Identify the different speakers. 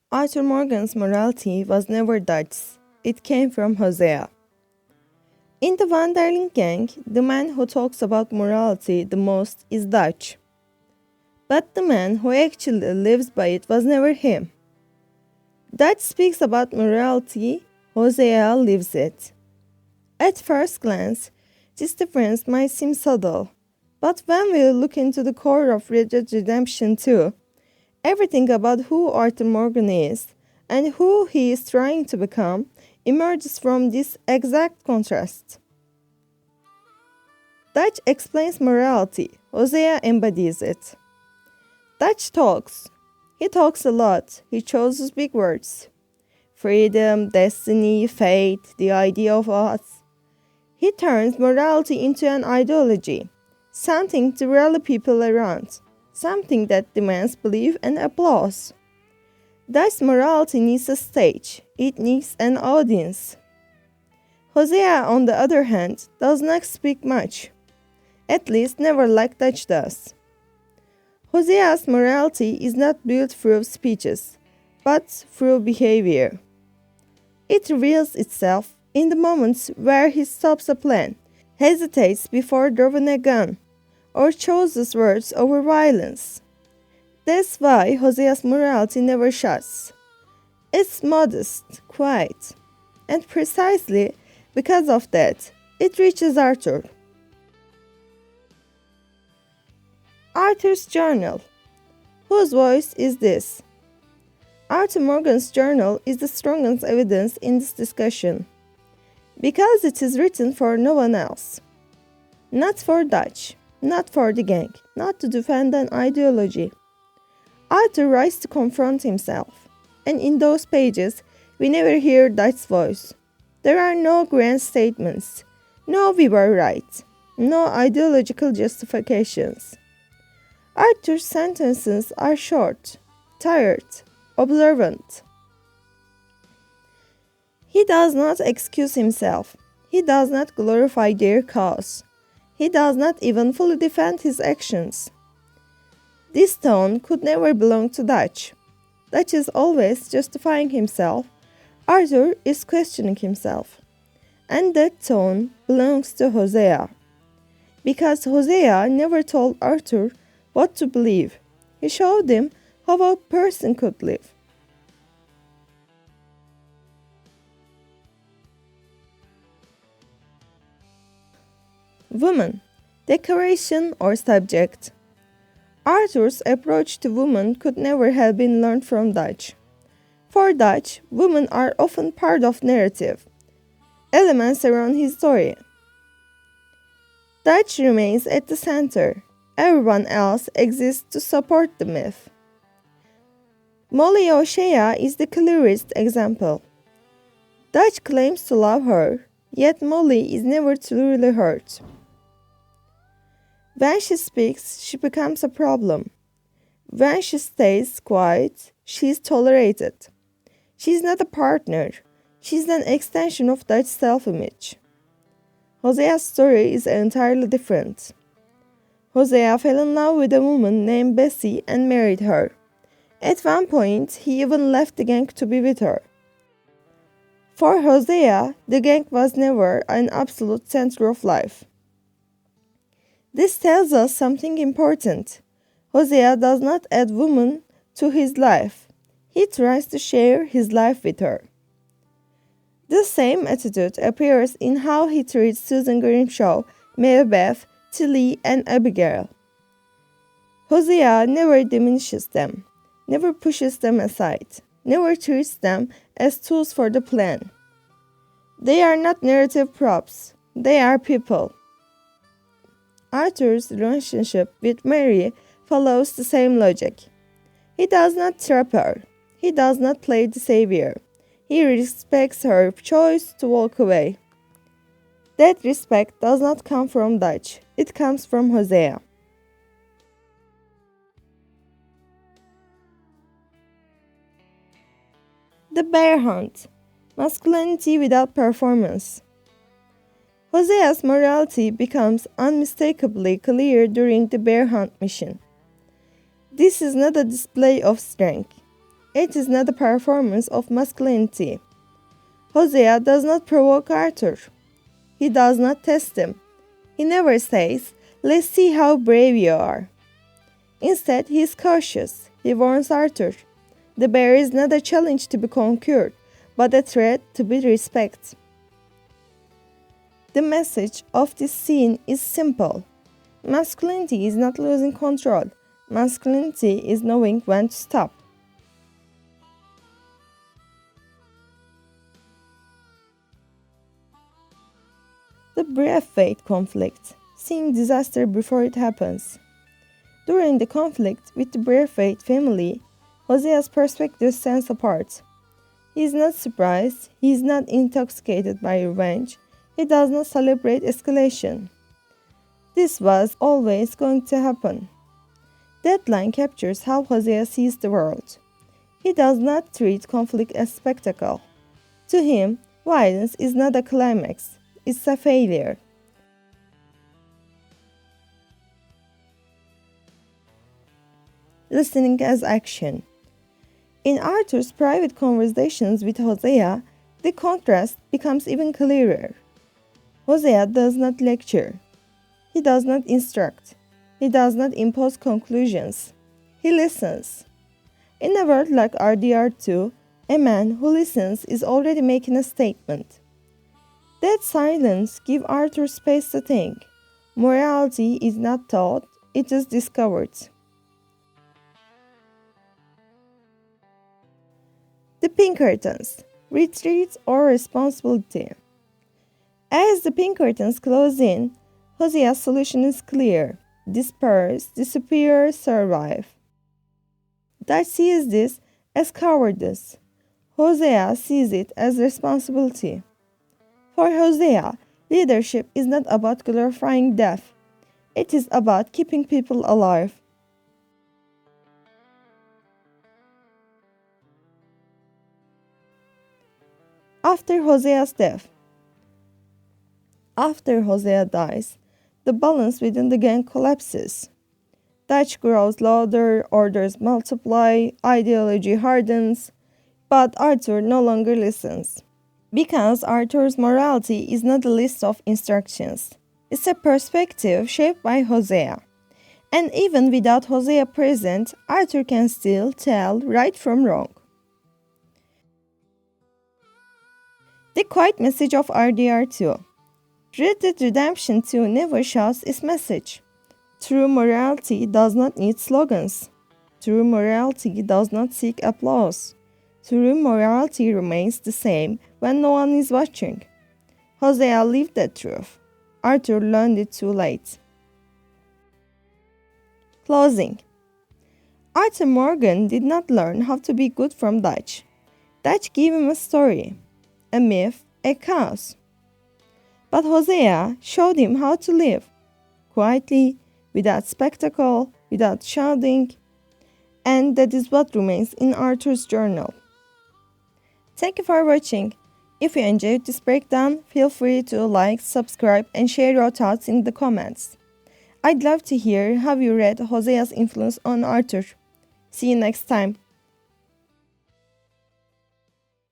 Speaker 1: Arthur Morgan's morality was never Dutch's. It came from Hosea. In the Vanderlink gang, the man who talks about morality the most is Dutch. But the man who actually lives by it was never him. Dutch speaks about morality, Hosea lives it. At first glance, this difference might seem subtle, but when we look into the core of Red Dead Redemption 2, everything about who Arthur Morgan is and who he is trying to become emerges from this exact contrast. Dutch explains morality, Hosea embodies it. Dutch talks. He talks a lot, he chooses big words. Freedom, destiny, fate, the idea of us. He turns morality into an ideology, something to rally people around, something that demands belief and applause. Thus, morality needs a stage, it needs an audience. Hosea, on the other hand, does not speak much, at least never like Dutch does. Hosea's morality is not built through speeches, but through behavior. It reveals itself in the moments where he stops a plan, hesitates before drawing a gun, or chooses words over violence. That's why Hosea's morality never shuts. It's modest, quiet, and precisely because of that, it reaches Arthur. Arthur's journal. Whose voice is this? Arthur Morgan's journal is the strongest evidence in this discussion, because it is written for no one else. Not for Dutch, not for the gang, not to defend an ideology. Arthur writes to confront himself, and in those pages, we never hear Dutch's voice. There are no grand statements, no "we were right," no ideological justifications. Arthur's sentences are short, tired, observant. He does not excuse himself. He does not glorify their cause. He does not even fully defend his actions. This tone could never belong to Dutch. Dutch is always justifying himself. Arthur is questioning himself. And that tone belongs to Hosea. Because Hosea never told Arthur what to believe. He showed him how a person could live. Woman, decoration or subject. Arthur's approach to women could never have been learned from Dutch. For Dutch, women are often part of narrative, elements around his story. Dutch remains at the center. Everyone else exists to support the myth. Molly O'Shea is the clearest example. Dutch claims to love her, yet Molly is never truly hurt. When she speaks, she becomes a problem. When she stays quiet, she is tolerated. She is not a partner. She is an extension of Dutch's self-image. Hosea's story is entirely different. Hosea fell in love with a woman named Bessie and married her. At one point, he even left the gang to be with her. For Hosea, the gang was never an absolute center of life. This tells us something important. Hosea does not add women to his life. He tries to share his life with her. The same attitude appears in how he treats Susan Grimshaw, Mary Beth, Tilly, and Abigail. Hosea never diminishes them, never pushes them aside, never treats them as tools for the plan. They are not narrative props, they are people. Arthur's relationship with Mary follows the same logic. He does not trap her, he does not play the savior, he respects her choice to walk away. That respect does not come from Dutch, it comes from Hosea. The Bear Hunt. Masculinity without performance. Hosea's morality becomes unmistakably clear during the bear hunt mission. This is not a display of strength. It is not a performance of masculinity. Hosea does not provoke Arthur. He does not test him. He never says, "Let's see how brave you are." Instead, he is cautious. He warns Arthur. The bear is not a challenge to be conquered, but a threat to be respected. The message of this scene is simple. Masculinity is not losing control. Masculinity is knowing when to stop. The Braithwaite conflict, seeing disaster before it happens. During the conflict with the Braithwaite family, Hosea's perspective stands apart. He is not surprised, he is not intoxicated by revenge, he does not celebrate escalation. This was always going to happen. That line captures how Hosea sees the world. He does not treat conflict as spectacle. To him, violence is not a climax, it's a failure. Listening as action. In Arthur's private conversations with Hosea, the contrast becomes even clearer. Hosea does not lecture. He does not instruct. He does not impose conclusions. He listens. In a world like RDR2, a man who listens is already making a statement. That silence gives Arthur space to think. Morality is not taught, it is discovered. The Pinkertons, retreat or responsibility. As the Pinkertons close in, Hosea's solution is clear. Disperse, disappear, survive. Dutch sees this as cowardice. Hosea sees it as responsibility. For Hosea, leadership is not about glorifying death. It is about keeping people alive. After Hosea's death. After Hosea dies, the balance within the gang collapses. Dutch grows louder, orders multiply, ideology hardens, but Arthur no longer listens. Because Arthur's morality is not a list of instructions. It's a perspective shaped by Hosea. And even without Hosea present, Arthur can still tell right from wrong. The quiet message of RDR2. Red Dead Redemption 2 never shouts its message. True morality does not need slogans. True morality does not seek applause. True morality remains the same when no one is watching. Hosea lived that truth. Arthur learned it too late. Closing. Arthur Morgan did not learn how to be good from Dutch. Dutch gave him a story, a myth, a cause. But Hosea showed him how to live, quietly, without spectacle, without shouting, and that is what remains in Arthur's journal. Thank you for watching. If you enjoyed this breakdown, feel free to like, subscribe, and share your thoughts in the comments. I'd love to hear how you read Hosea's influence on Arthur. See you next time.